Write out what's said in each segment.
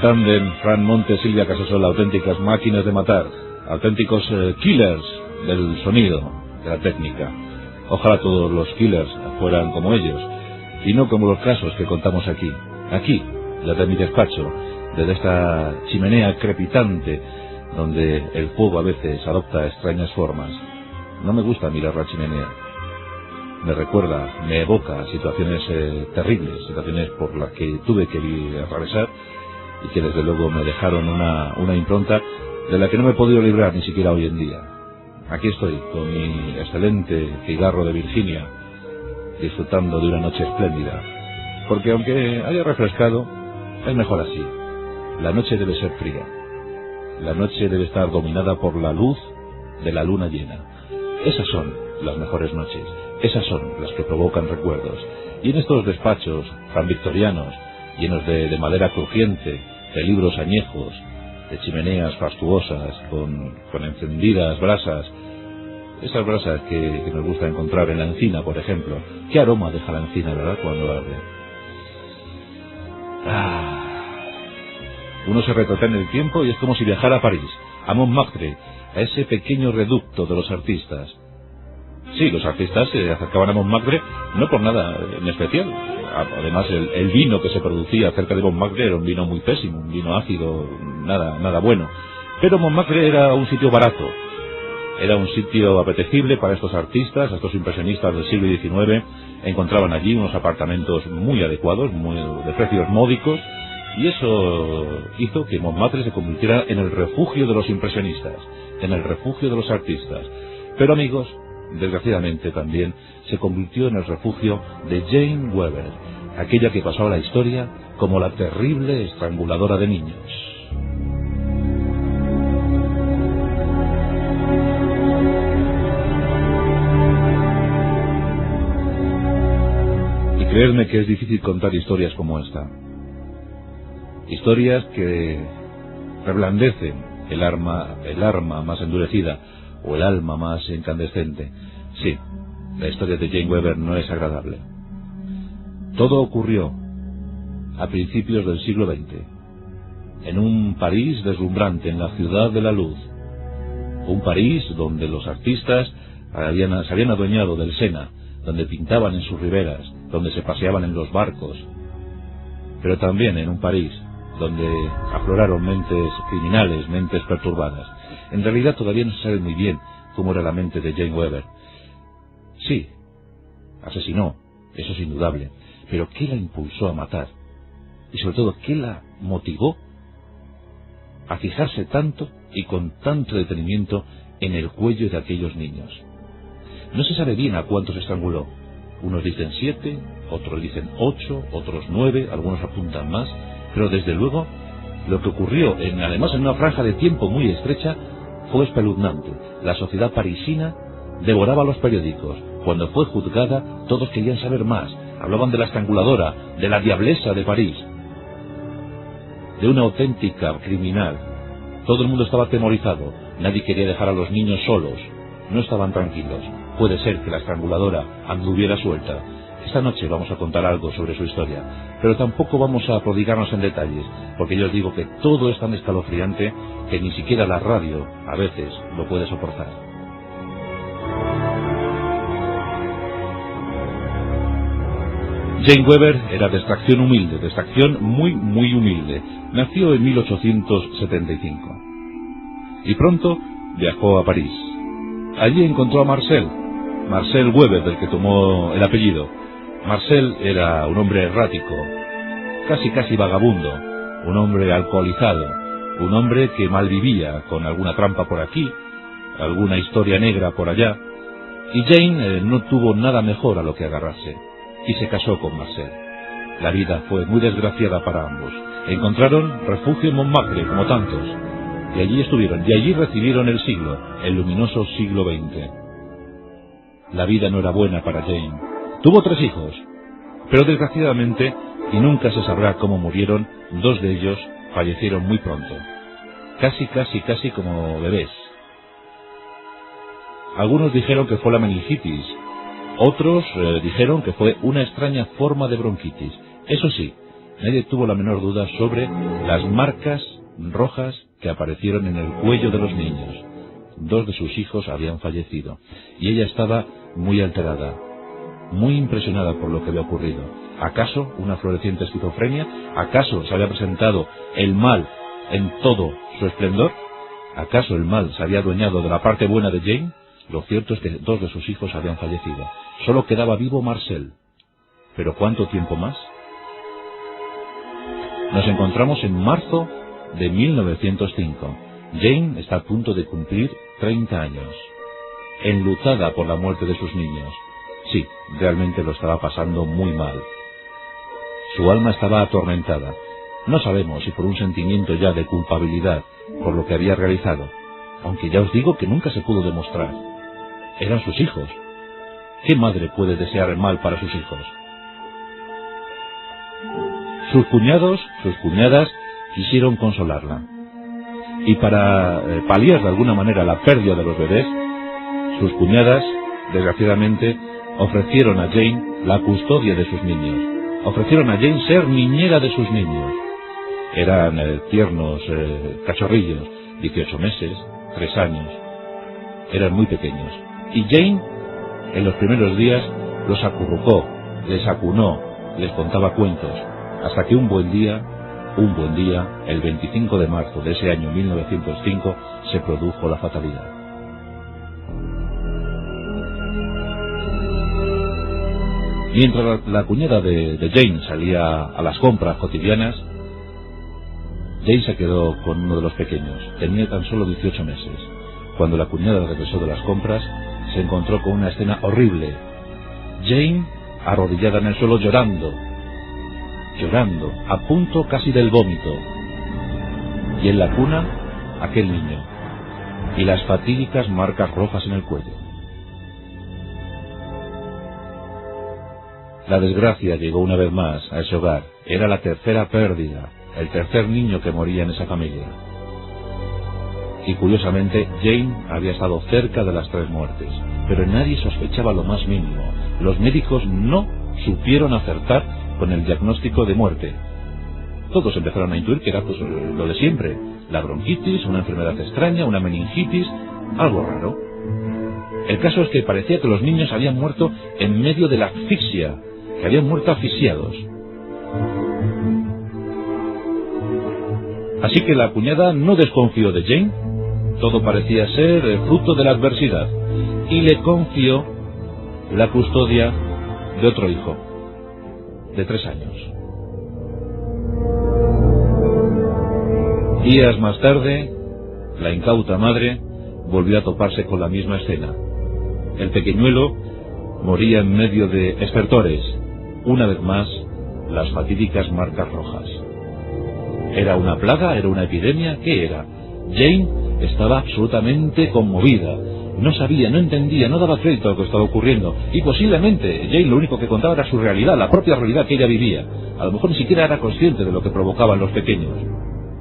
tándem Fran Montes, Silvia Casasola, auténticas máquinas de matar, auténticos killers del sonido, de la técnica. Ojalá todos los killers fueran como ellos, y no como los casos que contamos aquí, desde mi despacho, desde esta chimenea crepitante, donde el fuego a veces adopta extrañas formas. No me gusta mirar la chimenea. Me recuerda, me evoca situaciones terribles, situaciones por las que tuve que atravesar y que desde luego me dejaron una impronta de la que no me he podido librar ni siquiera hoy en día. Aquí estoy, con mi excelente cigarro de Virginia, disfrutando de una noche espléndida. Porque aunque haya refrescado, es mejor así. La noche debe ser fría. La noche debe estar dominada por la luz de la luna llena. Esas son las mejores noches. Esas son las que provocan recuerdos. Y en estos despachos tan victorianos, llenos de madera crujiente, de libros añejos, de chimeneas fastuosas, con encendidas brasas, esas brasas que nos gusta encontrar en la encina, por ejemplo. ¿Qué aroma deja la encina, verdad, cuando arde? Uno se retrata en el tiempo y es como si viajara a París, a Montmartre, a ese pequeño reducto de los artistas. Sí, los artistas se acercaban a Montmartre no por nada en especial. Además, el vino que se producía cerca de Montmartre era un vino muy pésimo, un vino ácido, nada bueno. Pero Montmartre era un sitio barato, era un sitio apetecible para estos artistas, estos impresionistas del siglo XIX. Encontraban allí unos apartamentos muy adecuados, de precios módicos, y eso hizo que Montmartre se convirtiera en el refugio de los impresionistas, en el refugio de los artistas. Pero amigos, desgraciadamente también se convirtió en el refugio de Jane Weber, aquella que pasó a la historia como la terrible estranguladora de niños. Y creedme que es difícil contar historias como esta. Historias que reblandecen el arma más endurecida o el alma más incandescente. Sí, la historia de Jane Weber no es agradable. Todo ocurrió a principios del siglo XX, en un París deslumbrante, en la ciudad de la luz. Un París donde los artistas se habían adueñado del Sena, donde pintaban en sus riberas, donde se paseaban en los barcos. Pero también en un París donde afloraron mentes criminales, mentes perturbadas. En realidad todavía no se sabe muy bien cómo era la mente de Jane Weber. Sí, asesinó, eso es indudable, pero ¿qué la impulsó a matar? Y sobre todo, ¿qué la motivó a fijarse tanto y con tanto detenimiento en el cuello de aquellos niños? No se sabe bien a cuántos estranguló. Unos dicen 7, otros dicen 8, otros 9, algunos apuntan más, pero desde luego lo que ocurrió, además en una franja de tiempo muy estrecha, fue espeluznante. La sociedad parisina devoraba los periódicos. Cuando fue juzgada, todos querían saber más. Hablaban de la estranguladora, de la diablesa de París, de una auténtica criminal. Todo el mundo estaba atemorizado. Nadie quería dejar a los niños solos. No estaban tranquilos. Puede ser que la estranguladora anduviera suelta. Esta noche vamos a contar algo sobre su historia, pero tampoco vamos a prodigarnos en detalles, porque yo os digo que todo es tan escalofriante que ni siquiera la radio a veces lo puede soportar. Jane Weber era de extracción humilde, de extracción muy humilde. Nació en 1875 y pronto viajó a París. Allí encontró a Marcel Weber, del que tomó el apellido. Marcel era un hombre errático, casi vagabundo, un hombre alcoholizado, un hombre que malvivía, con alguna trampa por aquí, alguna historia negra por allá, y Jane no tuvo nada mejor a lo que agarrarse, y se casó con Marcel. La vida fue muy desgraciada para ambos. Encontraron refugio en Montmartre, como tantos, y allí estuvieron, y allí recibieron el luminoso siglo XX. La vida no era buena para Jane. Tuvo 3 hijos, pero desgraciadamente, y nunca se sabrá cómo murieron, 2 de ellos fallecieron muy pronto. Casi como bebés. Algunos dijeron que fue la meningitis, otros dijeron que fue una extraña forma de bronquitis. Eso sí, Nadie tuvo la menor duda sobre las marcas rojas que aparecieron en el cuello de los niños. 2 de sus hijos habían fallecido y ella estaba muy alterada, muy impresionada por lo que había ocurrido. ¿Acaso una floreciente esquizofrenia? ¿Acaso se había presentado el mal en todo su esplendor? ¿Acaso el mal se había adueñado de la parte buena de Jane? Lo cierto es que 2 de sus hijos habían fallecido. Solo quedaba vivo Marcel. ¿Pero cuánto tiempo más? Nos encontramos en marzo de 1905. Jane está a punto de cumplir 30 años. Enlutada por la muerte de sus niños. Sí, realmente lo estaba pasando muy mal. Su alma estaba atormentada. No sabemos si por un sentimiento ya de culpabilidad por lo que había realizado, aunque ya os digo que nunca se pudo demostrar. Eran sus hijos. ¿Qué madre puede desear el mal para sus hijos? Sus cuñados, sus cuñadas, quisieron consolarla. Y para paliar de alguna manera la pérdida de los bebés, sus cuñadas, desgraciadamente, ofrecieron a Jane la custodia de sus niños. Ofrecieron a Jane ser niñera de sus niños. Eran tiernos cachorrillos, 18 meses, 3 años. Eran muy pequeños. Y Jane, en los primeros días, los acurrucó, les acunó, les contaba cuentos, hasta que un buen día, el 25 de marzo de ese año 1905, se produjo la fatalidad. Mientras la cuñada de Jane salía a las compras cotidianas, Jane se quedó con uno de los pequeños. Tenía tan solo 18 meses. Cuando la cuñada regresó de las compras, se encontró con una escena horrible. Jane arrodillada en el suelo llorando, a punto casi del vómito. Y en la cuna, aquel niño, y las fatídicas marcas rojas en el cuello. La desgracia llegó una vez más a ese hogar. Era la tercera pérdida, el tercer niño que moría en esa familia. Y curiosamente, Jane había estado cerca de las 3 muertes, pero nadie sospechaba lo más mínimo. Los médicos no supieron acertar con el diagnóstico de muerte. Todos empezaron a intuir que era pues lo de siempre: la bronquitis, una enfermedad extraña, una meningitis, algo raro. El caso es que parecía que los niños habían muerto en medio de la asfixia, que habían muerto asfixiados. Así que la cuñada no desconfió de Jane. Todo parecía ser el fruto de la adversidad, y le confió la custodia de otro hijo, de 3 años. Días más tarde, la incauta madre volvió a toparse con la misma escena. El pequeñuelo moría en medio de estertores. Una vez más, las fatídicas marcas rojas. ¿Era una plaga? ¿Era una epidemia? ¿Qué era? Jane estaba absolutamente conmovida. No sabía, no entendía, no daba crédito a lo que estaba ocurriendo. Y posiblemente Jane lo único que contaba era su realidad, la propia realidad que ella vivía. A lo mejor ni siquiera era consciente de lo que provocaban los pequeños.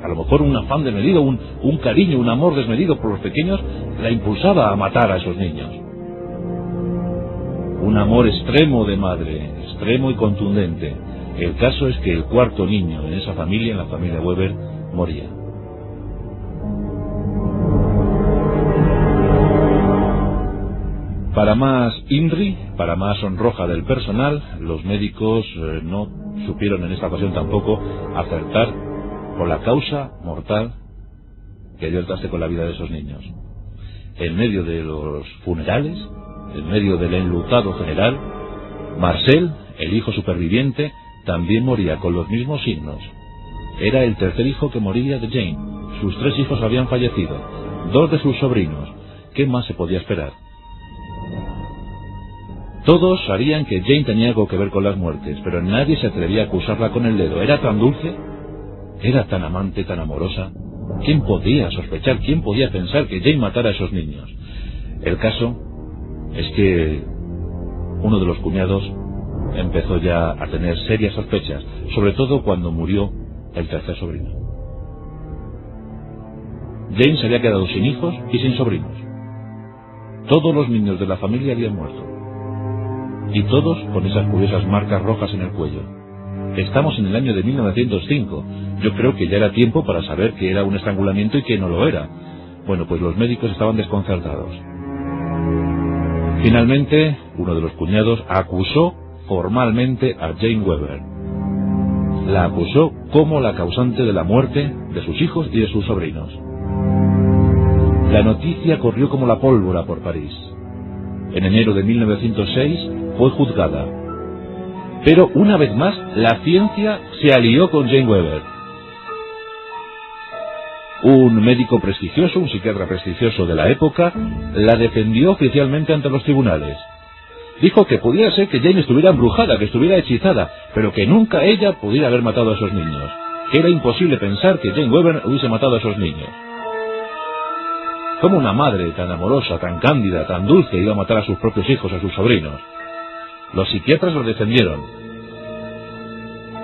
A lo mejor un afán desmedido, un cariño, un amor desmedido por los pequeños la impulsaba a matar a esos niños. Un amor extremo de madre, extremo y contundente. El caso es que el cuarto niño en esa familia, en la familia Weber, moría. Para más INRI, para más sonroja del personal, los médicos no supieron en esta ocasión tampoco acertar con la causa mortal que dio el traste con la vida de esos niños. En medio de los funerales, en medio del enlutado general, Marcel, el hijo superviviente, también moría con los mismos signos. Era el tercer hijo que moría de Jane. Sus 3 hijos habían fallecido, 2 de sus sobrinos. ¿Qué más se podía esperar? Todos sabían que Jane tenía algo que ver con las muertes, pero nadie se atrevía a acusarla con el dedo. Era tan dulce, era tan amante, tan amorosa. ¿Quién podía sospechar, quién podía pensar que Jane matara a esos niños? El caso es que uno de los cuñados empezó ya a tener serias sospechas, sobre todo cuando murió el tercer sobrino. Jane se había quedado sin hijos y sin sobrinos. Todos los niños de la familia habían muerto, y todos con esas curiosas marcas rojas en el cuello. Estamos en el año de 1905. Yo creo que ya era tiempo para saber que era un estrangulamiento y que no lo era. Bueno, pues los médicos estaban desconcertados. Finalmente, uno de los cuñados acusó formalmente a Jane Weber. La acusó como la causante de la muerte de sus hijos y de sus sobrinos. La noticia corrió como la pólvora por París. En enero de 1906 fue juzgada. Pero una vez más, la ciencia se alió con Jane Weber. Un médico prestigioso, un psiquiatra prestigioso de la época, la defendió oficialmente ante los tribunales. Dijo que podía ser que Jane estuviera embrujada, que estuviera hechizada, pero que nunca ella pudiera haber matado a esos niños. Que era imposible pensar que Jane Weber hubiese matado a esos niños. ¿Cómo una madre tan amorosa, tan cándida, tan dulce iba a matar a sus propios hijos, a sus sobrinos? Los psiquiatras lo defendieron.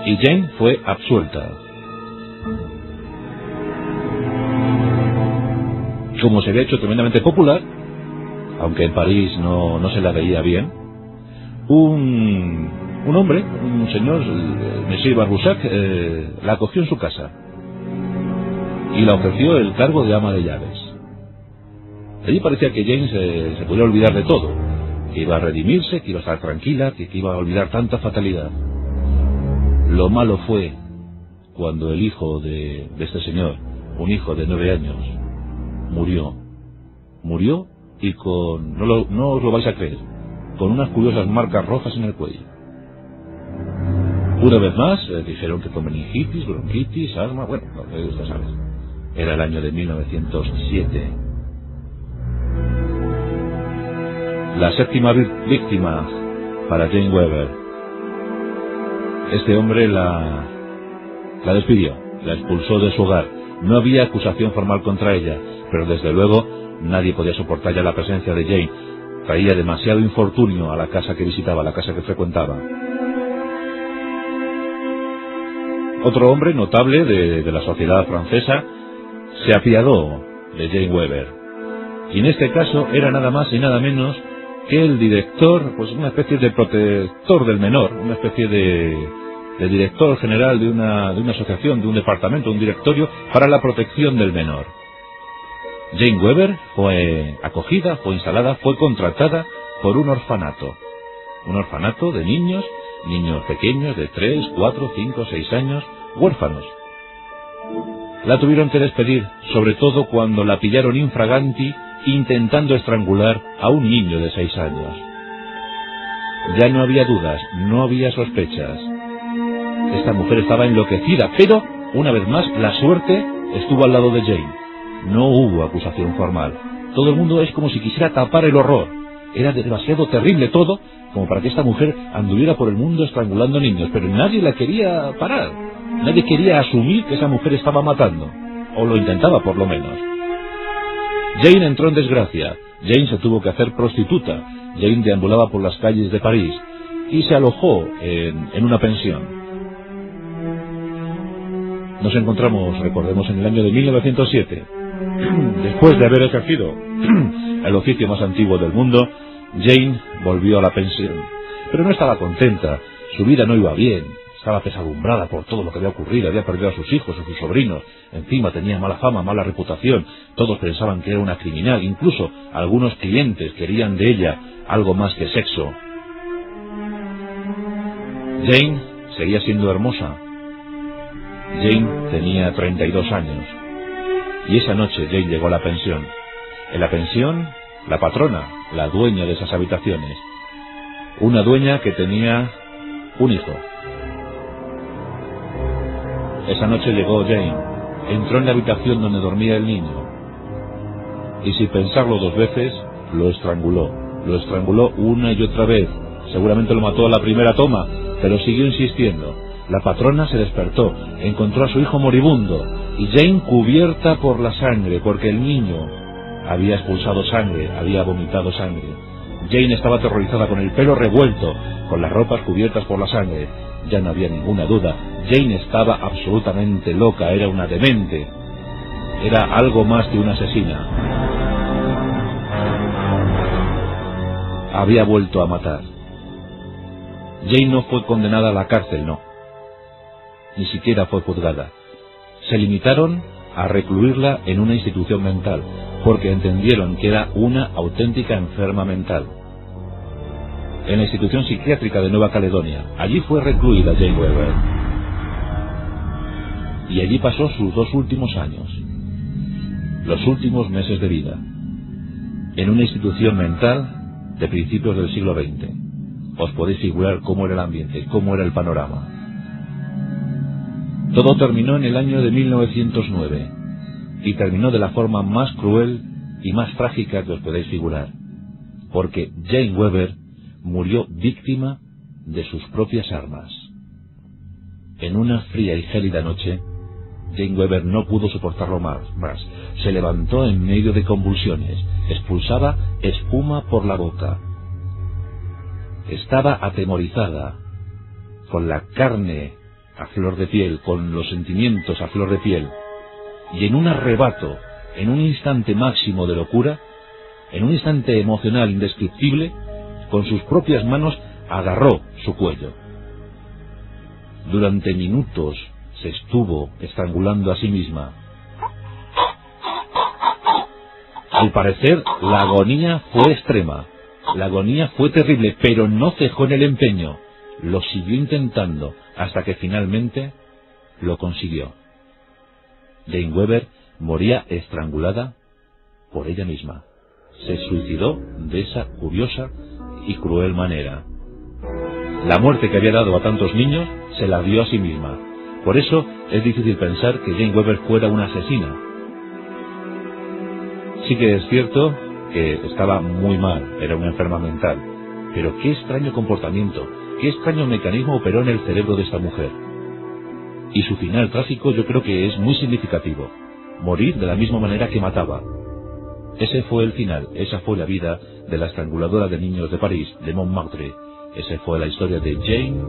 Y Jane fue absuelta. Como se había hecho tremendamente popular, aunque en París no se la veía bien, un hombre, un señor, Monsieur Barbusac, la acogió en su casa y le ofreció el cargo de ama de llaves. Allí parecía que Jane se podía olvidar de todo, que iba a redimirse, que iba a estar tranquila, que iba a olvidar tanta fatalidad. Lo malo fue cuando el hijo de este señor, un hijo de 9 años, murió y con, no os lo vais a creer, con unas curiosas marcas rojas en el cuello. Una vez más dijeron que con meningitis, bronquitis, asma, bueno, usted sabe. Era el año de 1907. La séptima víctima para Jane Weber. Este hombre la despidió, la expulsó de su hogar. No había acusación formal contra ella, pero desde luego nadie podía soportar ya la presencia de Jane. Traía demasiado infortunio a la casa que visitaba, a la casa que frecuentaba. Otro hombre notable de la sociedad francesa se apiadó de Jane Weber. Y en este caso era nada más y nada menos que el director, pues una especie de protector del menor, una especie de director general de una asociación, de un departamento, un directorio para la protección del menor. Jane Weber fue acogida, fue instalada, fue contratada por un orfanato de niños pequeños de 3, 4, 5, 6 años, huérfanos. La tuvieron que despedir, sobre todo cuando la pillaron infraganti intentando estrangular a un niño de 6 años. Ya no había dudas, no había sospechas. Esta mujer estaba enloquecida, pero, una vez más, la suerte estuvo al lado de Jane. No hubo acusación formal. Todo el mundo es como si quisiera tapar el horror. Era demasiado terrible todo como para que esta mujer anduviera por el mundo estrangulando niños, pero nadie la quería parar. Nadie quería asumir que esa mujer estaba matando, o lo intentaba por lo menos. Jane entró en desgracia. Jane se tuvo que hacer prostituta. Jane deambulaba por las calles de París y se alojó en una pensión. Nos encontramos, recordemos, en el año de 1907. Después de haber ejercido el oficio más antiguo del mundo, Jane volvió a la pensión. Pero no estaba contenta, su vida no iba bien, estaba pesadumbrada por todo lo que había ocurrido, había perdido a sus hijos, a sus sobrinos, encima tenía mala fama, mala reputación, todos pensaban que era una criminal, incluso algunos clientes querían de ella algo más que sexo. Jane seguía siendo hermosa. Jane tenía 32 años. Y esa noche Jane llegó a la pensión. En la pensión, la patrona, la dueña de esas habitaciones. Una dueña que tenía un hijo. Esa noche llegó Jane. Entró en la habitación donde dormía el niño. Y sin pensarlo 2 veces, lo estranguló. Lo estranguló una y otra vez. Seguramente lo mató a la primera toma, pero siguió insistiendo. La patrona se despertó, encontró a su hijo moribundo, y Jane cubierta por la sangre, porque el niño había expulsado sangre, había vomitado sangre. Jane estaba aterrorizada, con el pelo revuelto, con las ropas cubiertas por la sangre. Ya no había ninguna duda, Jane estaba absolutamente loca, era una demente, era algo más que una asesina. Había vuelto a matar. Jane no fue condenada a la cárcel, no. ni siquiera fue juzgada. Se limitaron a recluirla en una institución mental, porque entendieron que era una auténtica enferma mental. En la institución psiquiátrica de Nueva Caledonia, allí fue recluida Jane Weber. Y allí pasó sus 2 últimos años, los últimos meses de vida, en una institución mental de principios del siglo XX. Os podéis figurar cómo era el ambiente, cómo era el panorama. Todo terminó en el año de 1909, y terminó de la forma más cruel y más trágica que os podéis figurar, porque Jane Weber murió víctima de sus propias armas. En una fría y gélida noche, Jane Weber no pudo soportarlo más. Se levantó en medio de convulsiones, expulsaba espuma por la boca. Estaba atemorizada, con la carne a flor de piel, con los sentimientos a flor de piel, y en un arrebato, en un instante máximo de locura, en un instante emocional indescriptible, con sus propias manos agarró su cuello. Durante minutos se estuvo estrangulando a sí misma. Al parecer, la agonía fue extrema, la agonía fue terrible, pero no cejó en el empeño. Lo siguió intentando hasta que finalmente lo consiguió. Jane Weber moría estrangulada por ella misma. Se suicidó de esa curiosa y cruel manera. La muerte que había dado a tantos niños se la dio a sí misma. Por eso es difícil pensar que Jane Weber fuera una asesina. Sí que es cierto que estaba muy mal, era una enferma mental, pero qué extraño comportamiento, qué extraño mecanismo operó en el cerebro de esta mujer. Y su final trágico yo creo que es muy significativo: morir de la misma manera que mataba. Ese fue el final, esa fue la vida de la estranguladora de niños de París, de Montmartre. Esa fue la historia de Jane